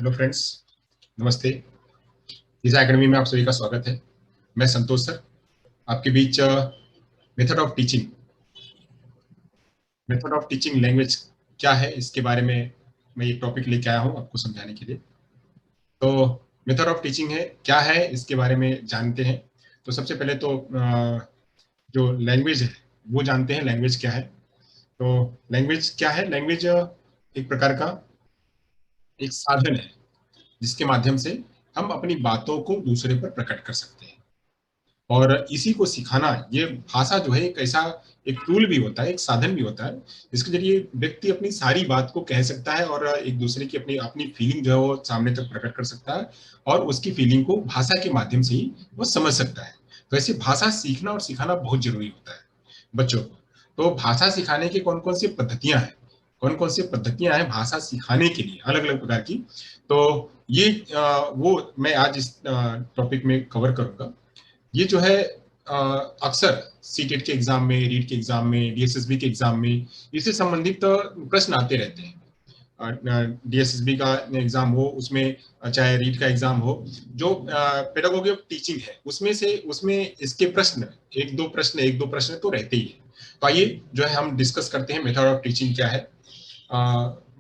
Hello friends, नमस्ते। दिशा academy में आप सभी का स्वागत है। मैं संतोष सर आपके बीच मेथड ऑफ टीचिंग लैंग्वेज क्या है इसके बारे में मैं ये टॉपिक लेके आया हूँ आपको समझाने के लिए। तो मेथड ऑफ टीचिंग है क्या है इसके बारे में जानते हैं। तो सबसे पहले तो जो लैंग्वेज है वो जानते हैं, लैंग्वेज क्या है। तो लैंग्वेज क्या है? लैंग्वेज एक प्रकार का एक साधन है जिसके माध्यम से हम अपनी बातों को दूसरे पर प्रकट कर सकते हैं। और इसी को सिखाना, ये भाषा जो है एक ऐसा एक टूल भी होता है, एक साधन भी होता है जिसके जरिए व्यक्ति अपनी सारी बात को कह सकता है और एक दूसरे की अपनी अपनी फीलिंग जो है वो सामने तक प्रकट कर सकता है और उसकी फीलिंग को भाषा के माध्यम से ही वो समझ सकता है। तो ऐसे भाषा सीखना और सिखाना बहुत जरूरी होता है बच्चों को। तो भाषा सिखाने की कौन कौन सी पद्धतियां हैं, कौन कौन सी पद्धतियां हैं भाषा सिखाने के लिए अलग अलग प्रकार की। तो ये वो मैं आज इस टॉपिक में कवर करूंगा। ये जो है अक्सर सीटेट के एग्जाम में, रीट के एग्जाम में, डीएसएसबी के एग्जाम में इससे संबंधित प्रश्न आते रहते हैं। डीएसएसबी का एग्जाम हो, उसमें चाहे रीट का एग्जाम हो, जो पेडागोगी ऑफ टीचिंग है उसमें इसके प्रश्न एक दो प्रश्न तो रहते ही है। तो आइए जो है हम डिस्कस करते हैं मेथड ऑफ टीचिंग क्या है,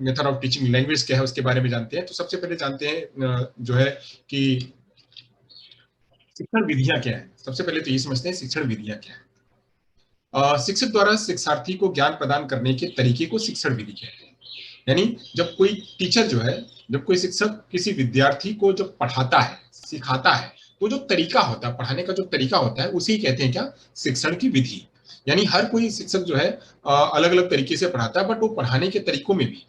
मेथड ऑफ टीचिंग लैंग्वेज क्या है उसके बारे में जानते हैं। तो सबसे पहले जानते हैं जो है कि शिक्षण विधियां क्या है। सबसे पहले तो ये समझते हैं शिक्षण विधियां क्या है। शिक्षक द्वारा शिक्षार्थी को ज्ञान प्रदान करने के तरीके को शिक्षण विधि कहते हैं। यानी जब कोई टीचर जो है, जब कोई शिक्षक किसी विद्यार्थी को जब पढ़ाता है, सिखाता है, तो जो तरीका होता है, पढ़ाने का जो तरीका होता है उसी कहते हैं क्या, शिक्षण की विधि। यानी हर कोई शिक्षक जो है अलग अलग तरीके से पढ़ाता है, बट वो पढ़ाने के तरीकों में भी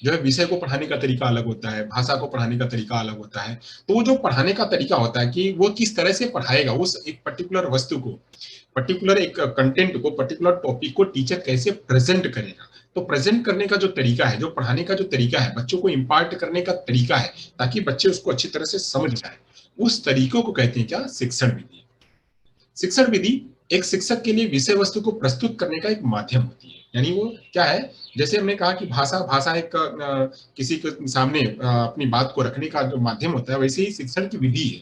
जो है विषय को पढ़ाने का तरीका अलग होता है, भाषा को पढ़ाने का तरीका अलग होता है। तो वो जो पढ़ाने का तरीका होता है कि वो किस तरह से पढ़ाएगा, उस एक पर्टिकुलर वस्तु को, पर्टिकुलर एक कंटेंट को, पर्टिकुलर टॉपिक को टीचर कैसे प्रेजेंट करेगा। तो प्रेजेंट करने का जो तरीका है, जो पढ़ाने का जो तरीका है, बच्चों को इम्पार्ट करने का तरीका है ताकि बच्चे उसको अच्छी तरह से समझ जाए, उस तरीकों को कहते हैं क्या, शिक्षण विधि। शिक्षण विधि एक शिक्षक के लिए विषय वस्तु को प्रस्तुत करने का एक माध्यम होती है। यानी वो क्या है, जैसे हमने कहा कि भाषा भाषा एक किसी के सामने अपनी बात को रखने का जो माध्यम होता है, वैसे ही शिक्षण की विधि है।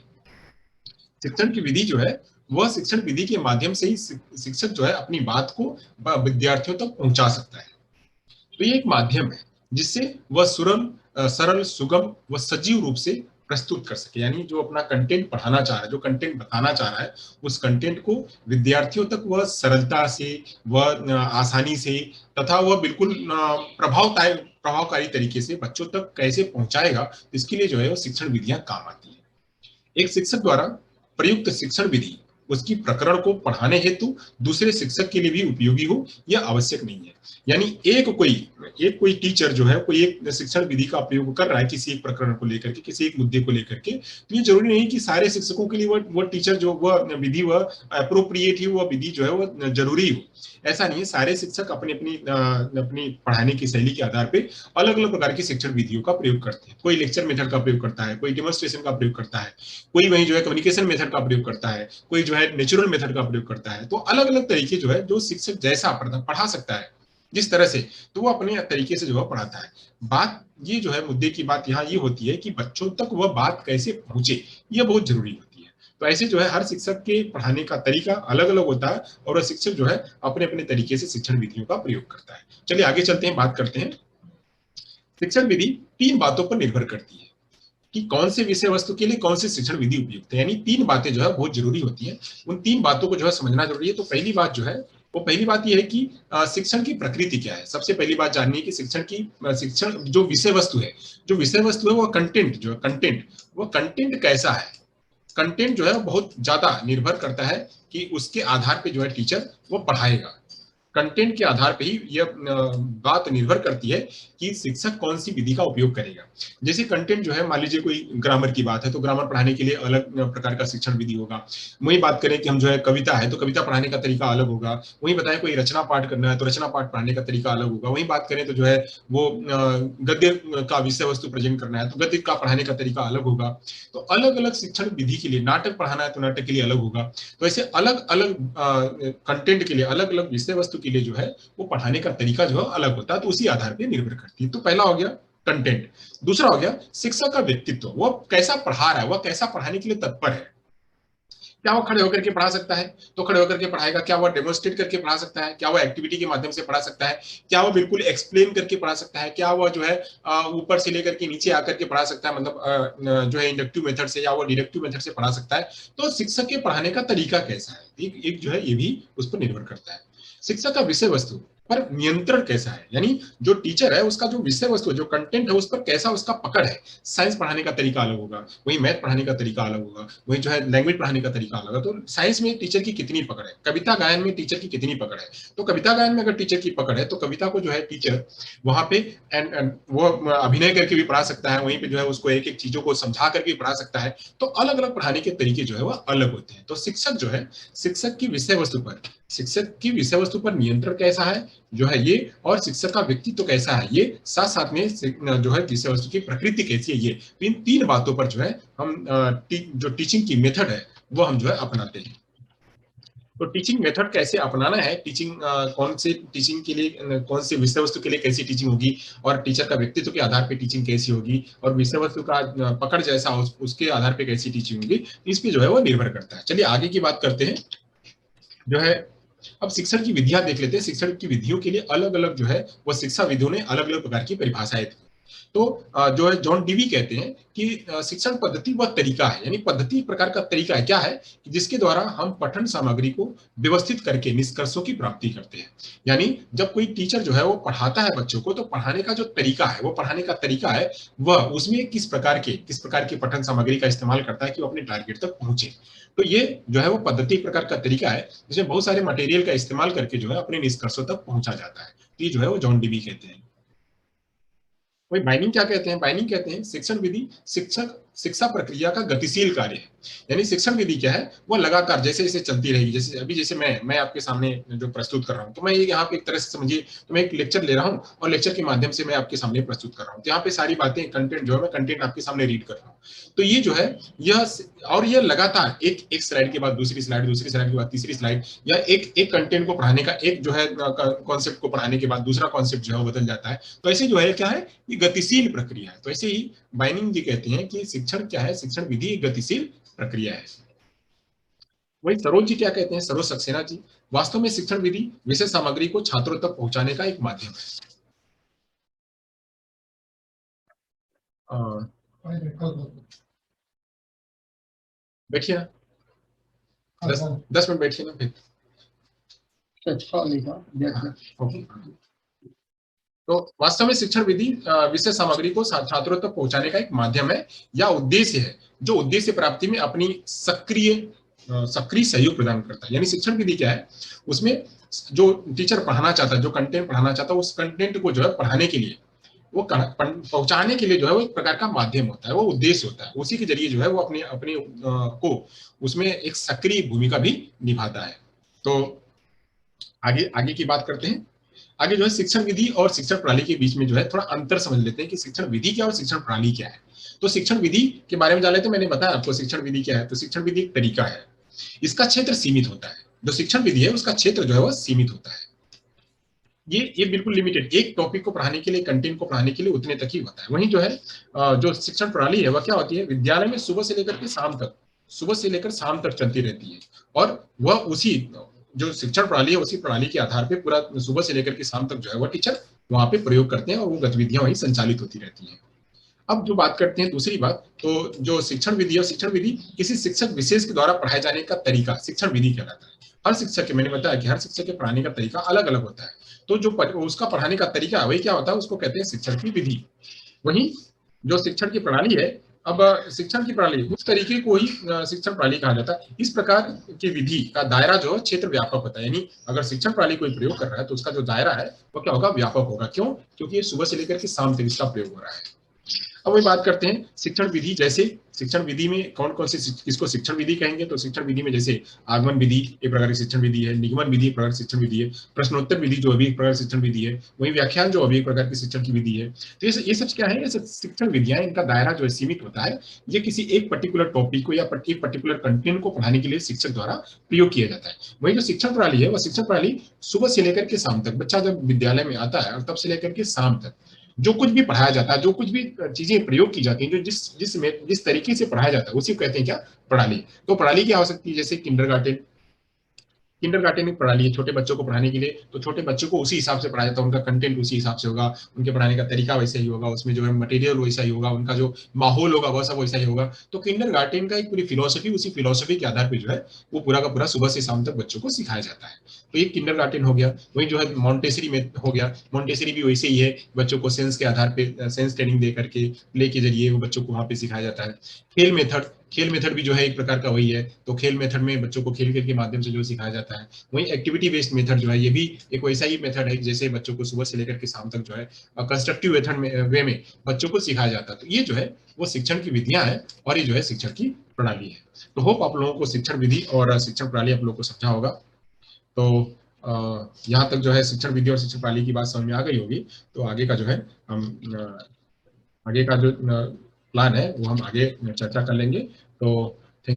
शिक्षण की विधि जो है वह शिक्षण विधि के माध्यम से ही शिक्षक जो है अपनी बात को विद्यार्थियों तक पहुंचा सकता है। तो ये एक माध्यम है जिससे वह सरल, सुगम व सजीव रूप से प्रस्तुत कर सके। यानी जो अपना कंटेंट पढ़ाना चाह रहा है, जो कंटेंट बताना चाह रहा है, उस कंटेंट को विद्यार्थियों तक वह सरलता से, वह आसानी से, तथा वह बिल्कुल प्रभावकारी तरीके से बच्चों तक कैसे पहुंचाएगा, इसके लिए जो है वो शिक्षण विधियां काम आती है। एक शिक्षक द्वारा प्रयुक्त शिक्षण विधि उसकी प्रकरण को पढ़ाने हेतु दूसरे शिक्षक के लिए भी उपयोगी हो, यह आवश्यक नहीं है। यानी एक कोई टीचर जो है कोई एक शिक्षण विधि का प्रयोग कर रहा है किसी एक प्रकरण को लेकर के, किसी एक मुद्दे को लेकर के, तो ये जरूरी नहीं कि सारे शिक्षकों के लिए वह टीचर जो वह विधि वह अप्रोप्रिएट ही, वह विधि जो है वह जरूरी हो। ऐसा नहीं है, सारे शिक्षक अपनी अपनी अपनी पढ़ाने की शैली के आधार पर अलग अलग प्रकार की शिक्षण विधियों का प्रयोग करते हैं। कोई लेक्चर मेथड का प्रयोग करता है, कोई डेमोन्स्ट्रेशन का प्रयोग करता है, कोई वही जो है कम्युनिकेशन मेथड का प्रयोग करता है, कोई जो है नेचुरल मेथड का प्रयोग करता है। तो अलग अलग तरीके जो है, जो शिक्षक जैसा पढ़ा सकता है जिस तरह से, तो वो अपने तरीके से जो है पढ़ाता है। बात ये जो है, मुद्दे की बात यहाँ ये होती है कि बच्चों तक वह बात कैसे पहुंचे, यह बहुत जरूरी होती है। तो ऐसे जो है हर शिक्षक के पढ़ाने का तरीका अलग अलग होता है और वह शिक्षक जो है अपने अपने तरीके से शिक्षण विधियों का प्रयोग करता है। चलिए आगे चलते हैं, बात करते हैं। शिक्षण विधि 3 बातों पर निर्भर करती है कि कौन से विषय वस्तु के लिए कौन सी शिक्षण विधि उपयुक्त है। यानी 3 बातें जो है बहुत जरूरी होती है, उन 3 बातों को जो है समझना जरूरी है। तो पहली बात जो है, वो पहली बात ये है कि शिक्षण की प्रकृति क्या है। सबसे पहली बात जाननी है कि शिक्षण जो विषय वस्तु है, वो कंटेंट कैसा है। कंटेंट जो है बहुत ज्यादा निर्भर करता है कि उसके आधार पे जो है टीचर वो पढ़ाएगा। कंटेंट के आधार पे ही यह बात निर्भर करती है कि शिक्षक कौन सी विधि का उपयोग करेगा। जैसे कंटेंट जो है, मान लीजिए कोई ग्रामर की बात है तो ग्रामर पढ़ाने के लिए अलग प्रकार का शिक्षण विधि होगा। वही बात करें कि हम जो है कविता है तो कविता पढ़ाने का तरीका अलग होगा। वही बताएं कोई रचना पाठ करना है तो रचना पाठ पढ़ाने का तरीका अलग होगा। वही बात करें तो जो है वो गद्य का विषय वस्तु प्रेजेंट करना है तो गद्य का पढ़ाने का तरीका अलग होगा। तो अलग अलग शिक्षण विधि के लिए, नाटक पढ़ाना है तो नाटक के लिए अलग होगा। तो ऐसे अलग अलग कंटेंट के लिए, अलग अलग विषय वस्तु के लिए जो है वो पढ़ाने का तरीका जो है अलग होता है। तो उसी आधार पर निर्भर करती है। तो पहला हो गया कंटेंट। दूसरा हो गया शिक्षक का व्यक्तित्व, वो कैसा पढ़ा रहा है, वह कैसा पढ़ाने के लिए तत्पर है। क्या वो खड़े होकर के पढ़ा सकता है तो खड़े होकर के पढ़ाएगा, क्या वो डेमोन्स्ट्रेट करके पढ़ा सकता है, क्या वो एक्टिविटी के माध्यम से पढ़ा सकता है, क्या वो बिल्कुल एक्सप्लेन करके पढ़ा सकता है, क्या वो जो है ऊपर से लेकर के नीचे आकर के पढ़ा सकता है, मतलब जो है इंडक्टिव मेथड से या वो डिडक्टिव मेथड से पढ़ा सकता है। तो शिक्षक के पढ़ाने का तरीका कैसा है, एक जो है ये भी उस पर निर्भर करता है। शिक्षक का विषय वस्तु पर नियंत्रण कैसा है, यानी जो टीचर है उसका जो विषय वस्तु जो कंटेंट है उस पर कैसा उसका पकड़ है। साइंस पढ़ाने का तरीका अलग होगा, वही मैथ पढ़ाने का तरीका अलग होगा, वही जो है लैंग्वेज पढ़ाने का तरीका अलग है। तो साइंस में टीचर की कितनी पकड़ है, कविता गायन में टीचर की कितनी पकड़ है। तो कविता गायन में अगर टीचर की पकड़ है तो कविता को जो है टीचर वहां पे एंड वो अभिनय करके भी पढ़ा सकता है, वहीं पे जो है उसको एक एक चीजों को समझा करके भी पढ़ा सकता है। तो अलग अलग पढ़ाने के तरीके जो है वह अलग होते हैं। तो शिक्षक जो है शिक्षक की विषय वस्तु पर नियंत्रण कैसा है जो है ये, और शिक्षक का व्यक्तित्व कैसा है ये, साथ साथ में जो है विषय वस्तु की प्रकृति कैसी है ये, इन तीन बातों पर जो है हम जो टीचिंग की मेथड है वो हम जो है अपनाते हैं। तो टीचिंग मेथड कैसे अपनाना है, टीचिंग कौन से टीचिंग के लिए कौन से विषय वस्तु के लिए कैसी टीचिंग होगी, और टीचर का व्यक्तित्व के आधार पर टीचिंग कैसी होगी, और विषय वस्तु का पकड़ जैसा उसके आधार पर कैसी टीचिंग होगी, इस पे जो है वो निर्भर करता है। चलिए आगे की बात करते हैं। जो है अब शिक्षण की विधियां देख लेते हैं। शिक्षण की विधियों के लिए अलग अलग जो है वो शिक्षा विधियों ने अलग अलग प्रकार की परिभाषाएं दी। तो जो है जॉन डीवी कहते हैं कि शिक्षण पद्धति वह तरीका है, यानी पद्धति एक प्रकार का तरीका है, क्या है कि जिसके द्वारा हम पठन सामग्री को व्यवस्थित करके निष्कर्षों की प्राप्ति करते हैं। यानी जब कोई टीचर जो है वो पढ़ाता है बच्चों को, तो पढ़ाने का जो तरीका है, वो पढ़ाने का तरीका है वह उसमें किस प्रकार की पठन सामग्री का इस्तेमाल करता है कि वो अपने टारगेट तक पहुंचे। तो ये जो है वो पद्धति एक प्रकार का तरीका है जिसमें बहुत सारे मटेरियल का इस्तेमाल करके जो है अपने निष्कर्षों तक पहुंचा जाता है। तो ये जो है वो जॉन डीवी कहते हैं। वही बाइनिंग क्या कहते हैं, बाइनिंग कहते हैं शिक्षण विधि शिक्षा प्रक्रिया का गतिशील कार्य है। यानी शिक्षण विधि क्या है, वो लगातार जैसे जैसे चलती रहेगी। जैसे अभी जैसे मैं आपके सामने जो प्रस्तुत कर रहा हूँ, तो मैं यहाँ पे एक तरह से समझिए तो मैं एक लेक्चर ले रहा हूँ और लेक्चर के माध्यम से मैं आपके सामने प्रस्तुत कर रहा हूँ। तो यहाँ पे सारी बातें कंटेंट जो है मैं कंटेंट आपके सामने रीड कर रहा हूँ। तो ये जो है यह लगातार एक स्लाइड के बाद दूसरी स्लाइड के बाद तीसरी स्लाइड, या एक कंटेंट को पढ़ाने का एक जो है कॉन्सेप्ट को पढ़ाने के बाद दूसरा कॉन्सेप्ट जो है बदल जाता है। तो ऐसे जो है क्या है, ये गतिशील प्रक्रिया है। तो ऐसे ही बाइनिंग जी कहते हैं कि शिक्षण क्या है, शिक्षण विधि एक गतिशील प्रक्रिया है। वही सरोज जी क्या कहते हैं, सरोज सक्सेना जी, वास्तव में शिक्षण विधि विषय सामग्री को छात्रों तक पहुंचाने का एक माध्यम है। बैठिए ना, 10 मिनट बैठिए ना फिर। तो वास्तव में शिक्षण विधि विषय सामग्री को छात्रों तक पहुंचाने का एक माध्यम है या उद्देश्य है, जो उद्देश्य प्राप्ति में अपनी सक्रिय सहयोग प्रदान करता है। यानी शिक्षण विधि क्या है, उसमें जो टीचर पढ़ाना चाहता है, जो कंटेंट पढ़ाना चाहता है, उस कंटेंट को जो है पढ़ाने के लिए, वो पहुंचाने के लिए जो है वो एक प्रकार का माध्यम होता है, वो उद्देश्य होता है। उसी के जरिए जो है वो अपने अपने को उसमें एक सक्रिय भूमिका भी निभाता है। तो आगे आगे की बात करते हैं। आगे जो है शिक्षण विधि और शिक्षण प्रणाली के बीच में जो है थोड़ा अंतर समझ लेते हैं कि शिक्षण विधि क्या और शिक्षण प्रणाली क्या है। तो शिक्षण विधि के बारे में जान लेते हैं। मैंने बताया आपको शिक्षण विधि क्या है। तो शिक्षण विधि एक तरीका है, इसका क्षेत्र सीमित होता है। जो शिक्षण विधि है उसका क्षेत्र जो है वह सीमित होता है। ये बिल्कुल लिमिटेड, एक टॉपिक को पढ़ाने के लिए, कंटेंट को पढ़ाने के लिए उतने तक ही होता है। वहीं जो है जो शिक्षण प्रणाली है वह क्या होती है, विद्यालय में सुबह से लेकर शाम तक चलती रहती है। और वह उसी जो शिक्षण प्रणाली है उसी प्रणाली के आधार पर पूरा सुबह से लेकर के शाम तक जो है वह टीचर वहां पे प्रयोग करते हैं और वो गतिविधियां वहीं संचालित होती रहती हैं। अब जो बात करते हैं दूसरी बात, तो जो शिक्षण विधि है, शिक्षण विधि किसी शिक्षक विशेष के द्वारा पढ़ाए जाने का तरीका शिक्षण विधि कहलाता है। हर शिक्षक के, मैंने बताया कि हर शिक्षक के पढ़ाने का तरीका अलग अलग होता है। तो जो उसका पढ़ाने का तरीका वही क्या होता है, उसको कहते हैं शिक्षण की विधि। वहीं जो शिक्षण की प्रणाली है, अब शिक्षण की प्रणाली उस तरीके को ही शिक्षण प्रणाली कहा जाता है। इस प्रकार की विधि का दायरा जो है क्षेत्र व्यापक होता है। यानी अगर शिक्षण प्रणाली कोई प्रयोग कर रहा है तो उसका जो दायरा है वो क्या होगा, व्यापक होगा। क्यों? क्योंकि ये सुबह से लेकर के शाम तक इसका प्रयोग हो रहा है। अब वही बात करते हैं शिक्षण विधि। जैसे शिक्षण विधि में कौन कौन से किसको शिक्षण विधि कहेंगे, तो शिक्षण विधि में जैसे आगमन विधि एक प्रकार की शिक्षण विधि है, निगमन विधि एक प्रकार की शिक्षण विधि है, प्रश्नोत्तर विधि जो अभी एक प्रकार की शिक्षण विधि है, वही व्याख्यान जो अभी एक प्रकार की शिक्षण की विधि है। तो ये सब क्या है, ये सब शिक्षण विधियां, इनका दायरा जो है सीमित होता है। ये किसी एक पर्टिकुलर टॉपिक को या एक पर्टिकुलर कंटेंट को पढ़ाने के लिए शिक्षक द्वारा प्रयोग किया जाता है। वही जो शिक्षण प्रणाली है वह शिक्षण प्रणाली सुबह से लेकर के शाम तक, बच्चा जब विद्यालय में आता है और तब से लेकर के शाम तक जो कुछ भी पढ़ाया जाता है, जो कुछ भी चीजें प्रयोग की जाती हैं, जो जिस तरीके से पढ़ाया जाता है उसी को कहते हैं क्या, प्रणाली। तो प्रणाली क्या हो सकती है, जैसे किंडरगार्टन एक प्रणाली है छोटे बच्चों को पढ़ाने के लिए। तो छोटे बच्चों को उसी हिसाब से पढ़ाया जाता है, उनका कंटेंट उसी हिसाब से होगा, उनके पढ़ाने का तरीका वैसा ही होगा, उसमें जो है मटेरियल वैसा ही होगा, उनका जो माहौल होगा वह सब वैसा ही होगा। तो किंडरगार्टन का एक पूरी फिलोसफी, उसी फिलोसफी के आधार पर जो है वो पूरा का पूरा सुबह से शाम तक बच्चों को सिखाया जाता है। तो ये किंडरगार्टन हो गया। वही जो है मॉन्टेसरी में हो गया, मॉन्टेसरी भी वैसे ही है, बच्चों को सेंस के आधार पे सेंस ट्रेनिंग दे करके प्ले के जरिए वो बच्चों को वहां पे सिखाया जाता है। खेल मेथड भी जो है एक प्रकार का वही है। तो खेल मेथड में बच्चों को खेल के माध्यम से जो सिखाया जाता है। वही एक्टिविटी बेस्ड मेथड जो है, ये भी एक वैसा ही मेथड है जैसे बच्चों को सुबह से लेकर के शाम तक जो है कंस्ट्रक्टिव मेथड में वे में बच्चों को सिखाया जाता है। तो ये जो है वो शिक्षण की विधियां है, और ये जो है शिक्षण की प्रणाली है। तो होप आप लोगों को शिक्षण विधि और शिक्षण प्रणाली आप लोगों को समझा होगा। तो यहाँ तक जो है शिक्षण विधि और शिक्षण प्रणाली की बात समझ में आ गई होगी। तो आगे का जो है हम आगे का जो प्लान है वो हम आगे चर्चा कर लेंगे। तो